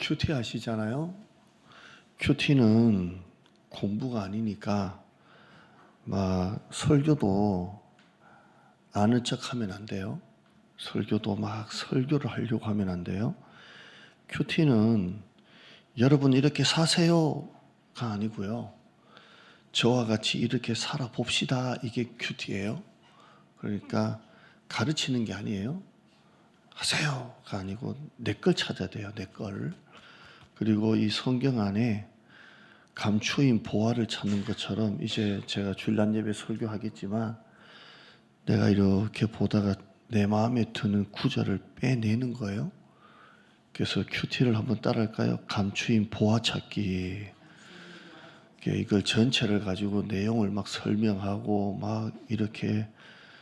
큐티 아시잖아요? 큐티는 공부가 아니니까 막 설교도 아는 척하면 안 돼요. 설교도 막 설교를 하려고 하면 안 돼요. 큐티는 여러분 이렇게 사세요가 아니고요. 저와 같이 이렇게 살아봅시다. 이게 큐티예요. 그러니까 가르치는 게 아니에요. 하세요가 아니고 내 걸 찾아야 돼요. 내 걸. 그리고 이 성경 안에 감추인 보화를 찾는 것처럼 이제 제가 주일날 예배 설교하겠지만 내가 이렇게 보다가 내 마음에 드는 구절을 빼내는 거예요. 그래서 큐티를 한번 따라할까요? 감추인 보화 찾기. 이걸 전체를 가지고 내용을 막 설명하고 막 이렇게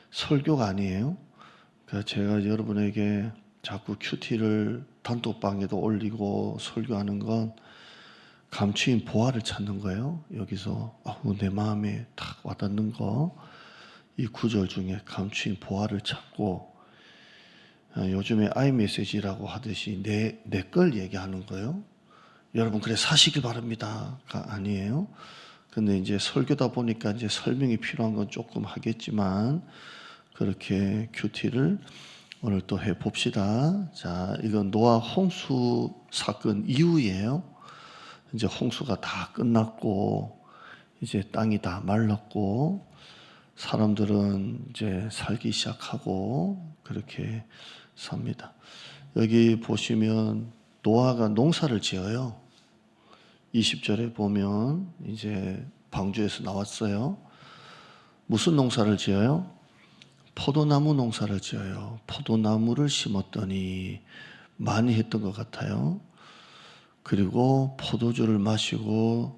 설교가 아니에요. 그래서 제가 여러분에게 자꾸 큐티를 단톡방에도 올리고 설교하는 건 감추인 보화를 찾는 거예요. 여기서 내 마음에 딱 와닿는 거, 이 구절 중에 감추인 보화를 찾고, 요즘에 아이메시지라고 하듯이 내 걸 얘기하는 거예요. 여러분 그래 사시길 바랍니다가 아니에요. 근데 이제 설교다 보니까 이제 설명이 필요한 건 조금 하겠지만 그렇게 큐티를 오늘 또 해봅시다. 자, 이건 노아 홍수 사건 이후예요. 이제 홍수가 다 끝났고 이제 땅이 다 말랐고 사람들은 이제 살기 시작하고 그렇게 삽니다. 여기 보시면 노아가 농사를 지어요. 20절에 보면 이제 방주에서 나왔어요. 무슨 농사를 지어요? 포도나무 농사를 지어요. 포도나무를 심었더니 많이 했던 것 같아요. 그리고 포도주를 마셔요.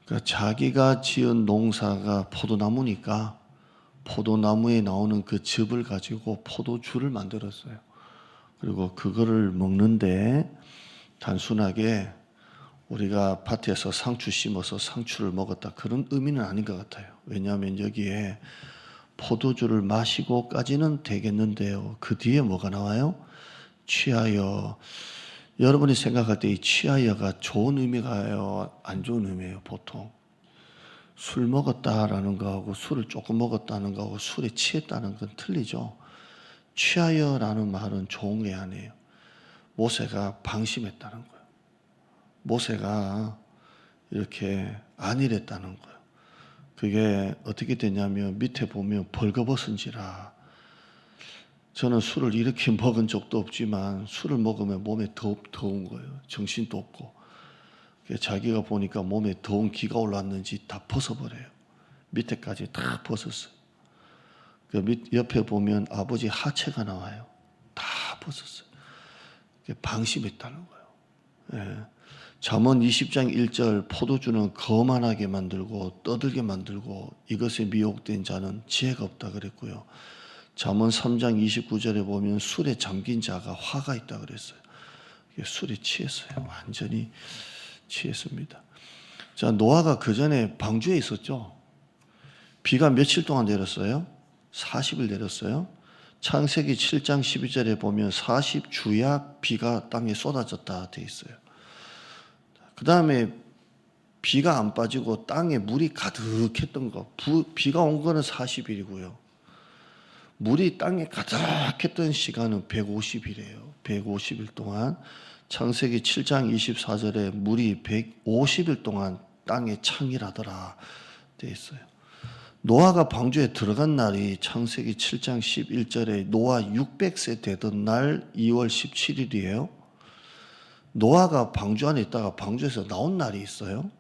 그러니까 자기가 지은 농사가 포도나무니까 포도나무에 나오는 그 즙을 가지고 포도주를 만들었어요. 그리고 그거를 먹는데 단순하게 우리가 밭에서 상추 심어서 상추를 먹었다 그런 의미는 아닌 것 같아요. 왜냐하면 여기에 포도주를 마시고까지는 되겠는데요. 그 뒤에 뭐가 나와요? 취하여. 여러분이 생각할 때 이 취하여가 좋은 의미가요? 안 좋은 의미예요? 보통 술 먹었다라는 거하고 술을 조금 먹었다는 거하고 술에 취했다는 건 틀리죠. 취하여라는 말은 좋은 게 아니에요. 모세가 방심했다는 거예요. 모세가 이렇게 안일했다는 거예요. 그게 어떻게 되냐면 밑에 보면 벌거벗은지라. 저는 술을 이렇게 먹은 적도 없지만 술을 먹으면 몸에 더운 거예요. 정신도 없고. 자기가 보니까 몸에 더운 기가 올랐는지 다 벗어버려요. 밑에까지 다 벗었어요. 그 옆에 보면 아버지 하체가 나와요. 다 벗었어요. 방심했다는 거예요. 예. 잠언 20장 1절 포도주는 거만하게 만들고 떠들게 만들고 이것에 미혹된 자는 지혜가 없다 그랬고요. 잠언 3장 29절에 보면 술에 잠긴 자가 화가 있다 그랬어요. 술에 취했어요. 완전히 취했습니다. 자, 노아가 그 전에 방주에 있었죠. 비가 며칠 동안 내렸어요? 40일 내렸어요. 창세기 7장 12절에 보면 40주야 비가 땅에 쏟아졌다 돼 있어요. 그 다음에 비가 안 빠지고 땅에 물이 가득했던 거. 비가 온 거는 40일이고요. 물이 땅에 가득했던 시간은 150일이에요. 150일 동안 창세기 7장 24절에 물이 150일 동안 땅에 창일하더라 돼 있어요. 노아가 방주에 들어간 날이 창세기 7장 11절에 노아 600세 되던 날 2월 17일이에요. 노아가 방주 안에 있다가 방주에서 나온 날이 있어요.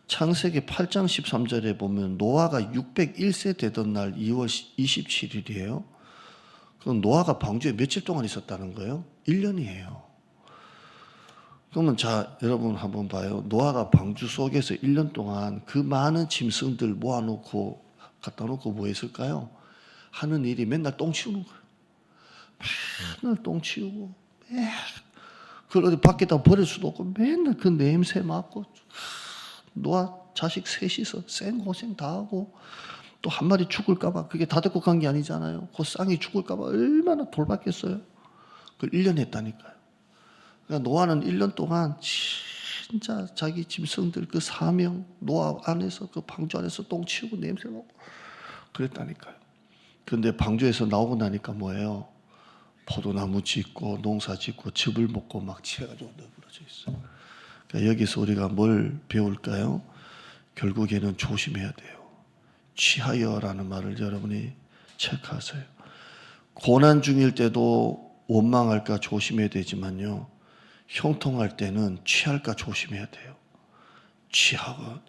창세기 8장 13절에 보면 노아가 601세 되던 날 2월 27일이에요. 그럼 노아가 방주에 며칠 동안 있었다는 거예요? 1년이에요. 그러면 자, 여러분 한번 봐요. 노아가 방주 속에서 1년 동안 그 많은 짐승들 모아놓고 갖다 놓고 뭐 했을까요? 하는 일이 맨날 똥 치우는 거예요. 맨날 똥 치우고 그걸 어디 밖에다 버릴 수도 없고 맨날 그 냄새 맡고 노아 자식 셋이서 생고생 다 하고 또 한 마리 죽을까봐 그게 다 데리고 간 게 아니잖아요. 그 쌍이 죽을까봐 얼마나 돌봤겠어요. 그걸 1년 했다니까요. 그러니까 노아는 1년 동안 진짜 자기 짐승들 그 사명 노아 안에서 그 방주 안에서 똥 치우고 냄새 나고 그랬다니까요. 그런데 방주에서 나오고 나니까 뭐예요? 포도나무 짓고 농사 짓고 즙을 먹고 막 취해가지고 너부러져 있어요. 그러니까 여기서 우리가 뭘 배울까요? 결국에는 조심해야 돼요. 취하여라는 말을 여러분이 체크하세요. 고난 중일 때도 원망할까 조심해야 되지만요, 형통할 때는 취할까 조심해야 돼요. 취하고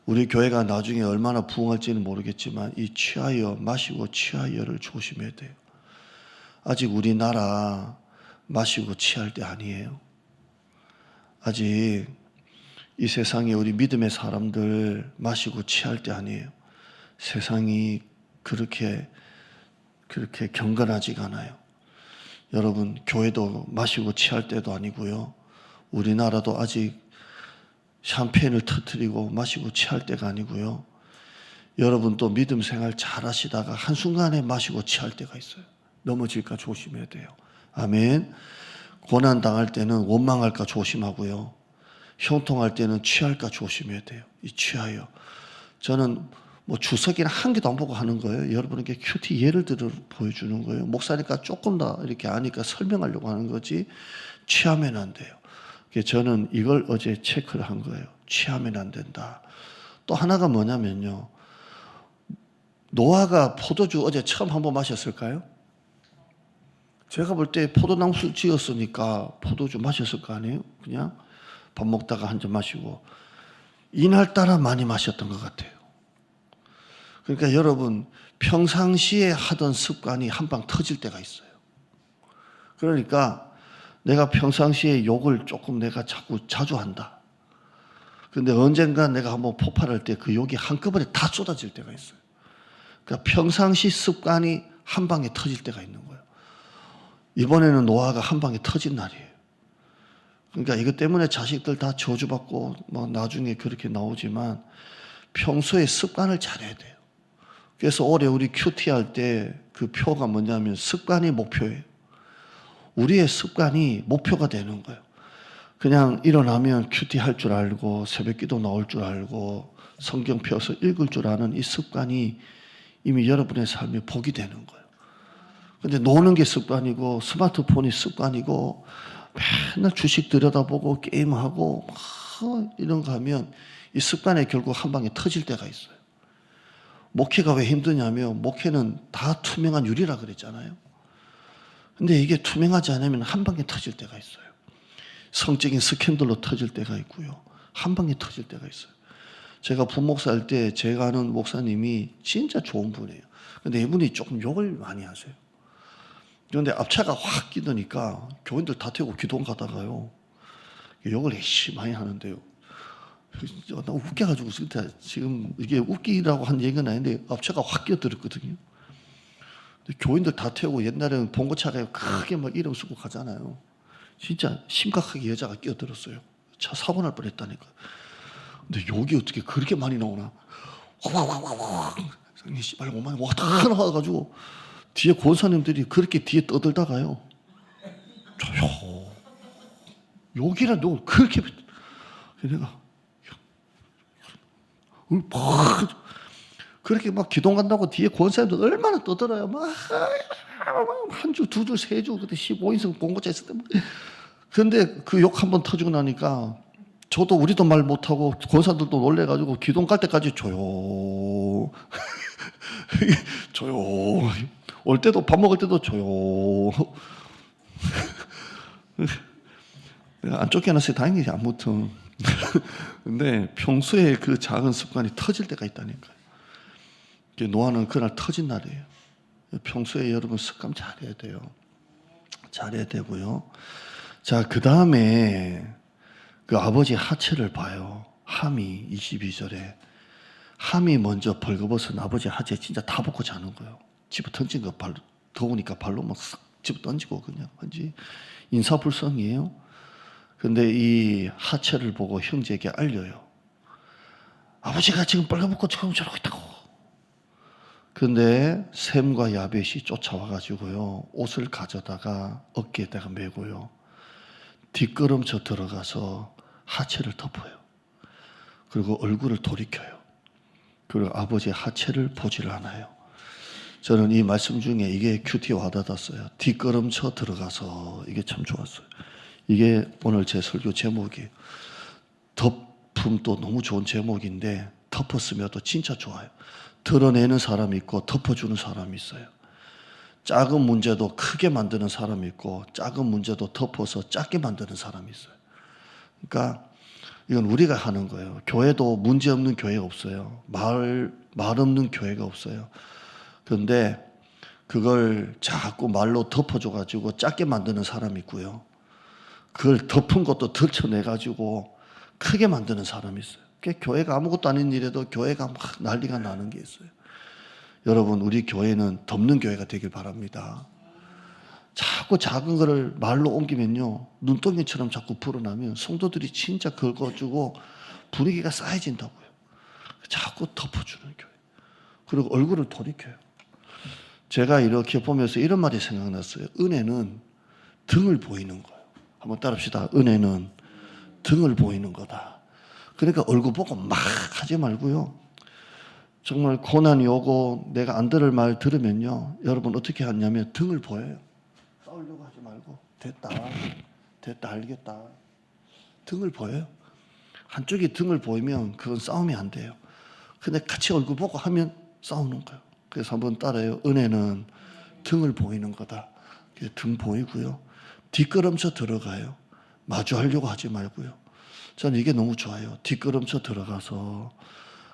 우리 교회가 나중에 얼마나 부흥할지는 모르겠지만 이 취하여 마시고 취하여를 조심해야 돼요. 아직 우리나라 마시고 취할 때 아니에요. 아직 이 세상에 우리 믿음의 사람들 마시고 취할 때 아니에요. 세상이 그렇게 경건하지가 않아요. 여러분, 교회도 마시고 취할 때도 아니고요. 우리나라도 아직 샴페인을 터뜨리고 마시고 취할 때가 아니고요. 여러분 또 믿음 생활 잘 하시다가 한순간에 마시고 취할 때가 있어요. 넘어질까 조심해야 돼요. 아멘. 고난 당할 때는 원망할까 조심하고요. 형통할 때는 취할까 조심해야 돼요. 이 취하여. 저는 뭐 주석이나 한 개도 안 보고 하는 거예요. 여러분에게 큐티 예를 들어 보여주는 거예요. 목사니까 조금 더 이렇게 아니까 설명하려고 하는 거지 취하면 안 돼요. 저는 이걸 어제 체크를 한 거예요. 취하면 안 된다. 또 하나가 뭐냐면요, 노아가 포도주 어제 처음 한번 마셨을까요? 제가 볼 때 포도나무 지었으니까 포도주 마셨을 거 아니에요? 그냥 밥 먹다가 한 잔 마시고 이날따라 많이 마셨던 것 같아요. 그러니까 여러분, 평상시에 하던 습관이 한 방 터질 때가 있어요. 그러니까 내가 평상시에 욕을 조금 내가 자주 한다. 근데 언젠가 내가 한번 폭발할 때 그 욕이 한꺼번에 다 쏟아질 때가 있어요. 그러니까 평상시 습관이 한 방에 터질 때가 있는 거예요. 이번에는 노아가 한 방에 터진 날이에요. 그러니까 이것 때문에 자식들 다 저주받고 뭐 나중에 그렇게 나오지만 평소에 습관을 잘해야 돼요. 그래서 올해 우리 큐티 할 때 그 표가 뭐냐면 습관이 목표예요. 우리의 습관이 목표가 되는 거예요. 그냥 일어나면 큐티 할 줄 알고 새벽 기도 나올 줄 알고 성경 펴서 읽을 줄 아는 이 습관이 이미 여러분의 삶에 복이 되는 거예요. 근데 노는 게 습관이고 스마트폰이 습관이고 맨날 주식 들여다보고 게임하고 막 이런 거 하면 이 습관이 결국 한 방에 터질 때가 있어요. 목회가 왜 힘드냐면 목회는 다 투명한 유리라 그랬잖아요. 근데 이게 투명하지 않으면 한 방에 터질 때가 있어요. 성적인 스캔들로 터질 때가 있고요. 한 방에 터질 때가 있어요. 제가 부목사 할 때 제가 아는 목사님이 진짜 좋은 분이에요. 근데 이분이 조금 욕을 많이 하세요. 그런데 앞차가 확 끼더니까 교인들 다 태우고 기도원 가다가요, 욕을 애쉬 많이 하는데요. 나 웃겨가지고 지금 이게 웃기라고 한 얘기는 아닌데 앞차가 확 끼어들었거든요. 교인들 다 태우고 옛날에는 봉고차가 크게 막 이름 쓰고 가잖아요. 진짜 심각하게 여자가 끼어들었어요. 차 사고 날 뻔했다니까. 근데 욕이 어떻게 그렇게 많이 나오나? 와와와와 씨발 오만 와다 나와가지고 뒤에 권사님들이 그렇게 뒤에 떠들다가요. 저요. 욕이란 욕을 그렇게 내가 그렇게 막 기도 간다고 뒤에 권사님들 얼마나 떠들어요. 막 한 주, 두 주, 세 주, 그때 15인승 봉고차 있을 때. 그런데 그 욕 한번 터지고 나니까 저도 우리도 말 못하고 권사들도 놀래가지고 기도 갈 때까지 조용. 조용. 올 때도 밥 먹을 때도 조용. 내가 안 쫓겨났어요. 다행히 아무튼. 근데 평소에 그 작은 습관이 터질 때가 있다니까요. 노아는 그날 터진 날이에요. 평소에 여러분 습관 잘해야 돼요. 잘해야 되고요. 자, 그 다음에 그 아버지 하체를 봐요. 함이 22절에 함이 먼저 벌거벗은 아버지 하체 진짜 다 벗고 자는 거예요. 집어 던진 거 더우니까 발로 막 싹 집어 던지고 그냥 완전 인사불성이에요. 근데 이 하체를 보고 형제에게 알려요. 아버지가 지금 빨가벗고 지금 저러고 있다고. 근데 셈과 야벳이 쫓아와가지고요, 옷을 가져다가 어깨에다가 메고요, 뒷걸음쳐 들어가서 하체를 덮어요. 그리고 얼굴을 돌이켜요. 그리고 아버지의 하체를 보질 않아요. 저는 이 말씀 중에 이게 큐티 와닿았어요. 뒷걸음쳐 들어가서, 이게 참 좋았어요. 이게 오늘 제 설교 제목이에요. 덮음도 너무 좋은 제목인데 덮었으면 또 진짜 좋아요. 드러내는 사람이 있고 덮어주는 사람이 있어요. 작은 문제도 크게 만드는 사람이 있고 작은 문제도 덮어서 작게 만드는 사람이 있어요. 그러니까 이건 우리가 하는 거예요. 교회도 문제 없는 교회가 없어요. 말 없는 교회가 없어요. 그런데 그걸 자꾸 말로 덮어줘가지고 작게 만드는 사람이 있고요. 그걸 덮은 것도 덜쳐내가지고 크게 만드는 사람이 있어요. 교회가 아무것도 아닌 일에도 교회가 막 난리가 나는 게 있어요. 여러분, 우리 교회는 덮는 교회가 되길 바랍니다. 자꾸 작은 거를 말로 옮기면요, 눈덩이처럼 자꾸 불어나면 성도들이 진짜 긁어주고 분위기가 쌓여진다고요. 자꾸 덮어주는 교회. 그리고 얼굴을 돌이켜요. 제가 이렇게 보면서 이런 말이 생각났어요. 은혜는 등을 보이는 거예요. 한번 따라합시다. 은혜는 등을 보이는 거다. 그러니까 얼굴 보고 막 하지 말고요. 정말 고난이 오고 내가 안 들을 말 들으면요, 여러분 어떻게 하냐면 등을 보여요. 싸우려고 하지 말고 됐다 알겠다. 등을 보여요. 한쪽이 등을 보이면 그건 싸움이 안 돼요. 근데 같이 얼굴 보고 하면 싸우는 거예요. 그래서 한번 따라해요. 은혜는 등을 보이는 거다. 등 보이고요. 뒷걸음쳐 들어가요. 마주하려고 하지 말고요. 저는 이게 너무 좋아요. 뒷걸음쳐 들어가서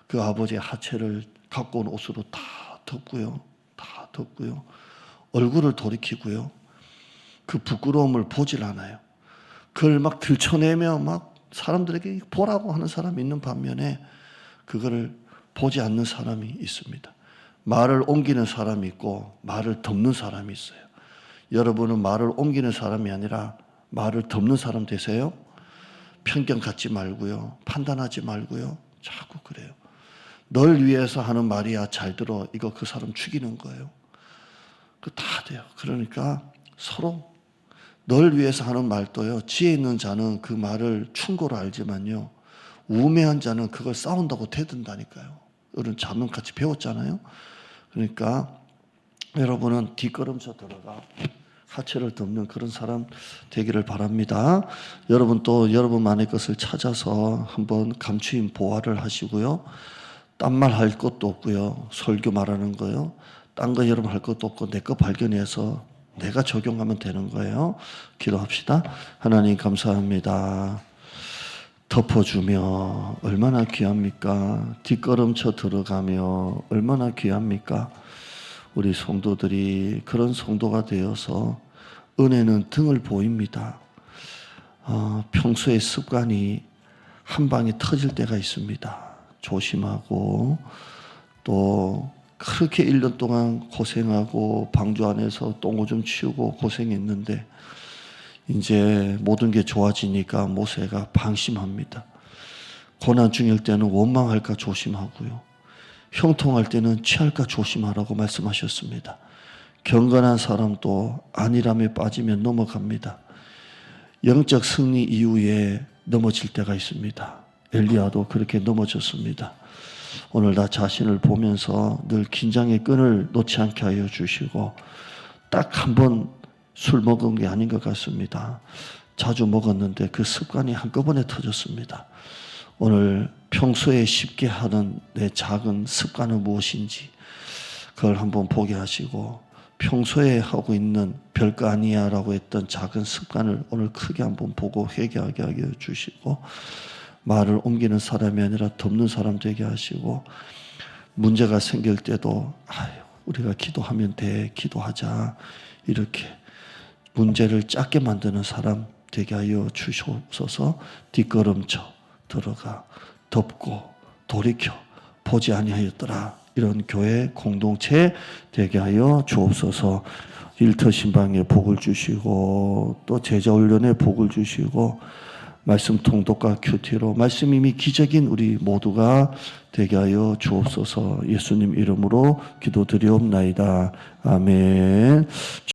그 아버지의 하체를 갖고 온 옷으로 다 덮고요. 다 덮고요. 얼굴을 돌이키고요. 그 부끄러움을 보질 않아요. 그걸 막 들춰내며 막 사람들에게 보라고 하는 사람이 있는 반면에 그거를 보지 않는 사람이 있습니다. 말을 옮기는 사람이 있고 말을 덮는 사람이 있어요. 여러분은 말을 옮기는 사람이 아니라 말을 덮는 사람 되세요? 편견 갖지 말고요. 판단하지 말고요. 자꾸 그래요. 널 위해서 하는 말이야 잘 들어. 이거 그 사람 죽이는 거예요. 그 다 돼요. 그러니까 서로 널 위해서 하는 말도요. 지혜 있는 자는 그 말을 충고로 알지만요. 우매한 자는 그걸 싸운다고 대든다니까요. 이런 자문 같이 배웠잖아요. 그러니까 여러분은 뒷걸음쳐 들어가 하체를 덮는 그런 사람 되기를 바랍니다. 여러분 또 여러분만의 것을 찾아서 한번 감추인 보화를 하시고요. 딴 말 할 것도 없고요. 설교 말하는 거요. 딴 거 여러분 할 것도 없고 내 거 발견해서 내가 적용하면 되는 거예요. 기도합시다. 하나님 감사합니다. 덮어주며 얼마나 귀합니까? 뒷걸음쳐 들어가며 얼마나 귀합니까? 우리 성도들이 그런 성도가 되어서 은혜는 등을 보입니다. 평소의 습관이 한 방에 터질 때가 있습니다. 조심하고 또 그렇게 1년 동안 고생하고 방주 안에서 똥오줌 치우고 고생했는데 이제 모든 게 좋아지니까 모세가 방심합니다. 고난 중일 때는 원망할까 조심하고요. 형통할 때는 취할까 조심하라고 말씀하셨습니다. 경건한 사람도 안일함에 빠지면 넘어갑니다. 영적 승리 이후에 넘어질 때가 있습니다. 엘리야도 그렇게 넘어졌습니다. 오늘 나 자신을 보면서 늘 긴장의 끈을 놓지 않게 하여 주시고 딱 한 번 술 먹은 게 아닌 것 같습니다. 자주 먹었는데 그 습관이 한꺼번에 터졌습니다. 오늘 평소에 쉽게 하는 내 작은 습관은 무엇인지 그걸 한번 보게 하시고 평소에 하고 있는 별거 아니야 라고 했던 작은 습관을 오늘 크게 한번 보고 회개하게 하게 주시고 말을 옮기는 사람이 아니라 덮는 사람 되게 하시고 문제가 생길 때도 우리가 기도하면 돼 기도하자 이렇게 문제를 작게 만드는 사람 되게 하여 주시옵소서. 뒷걸음쳐 들어가 덮고 돌이켜 보지 아니하였더라. 이런 교회 공동체 되게 하여 주옵소서. 일터 신방에 복을 주시고 또 제자 훈련에 복을 주시고 말씀 통독과 큐티로 말씀 이미 기적인 우리 모두가 되게 하여 주옵소서. 예수님 이름으로 기도드리옵나이다. 아멘.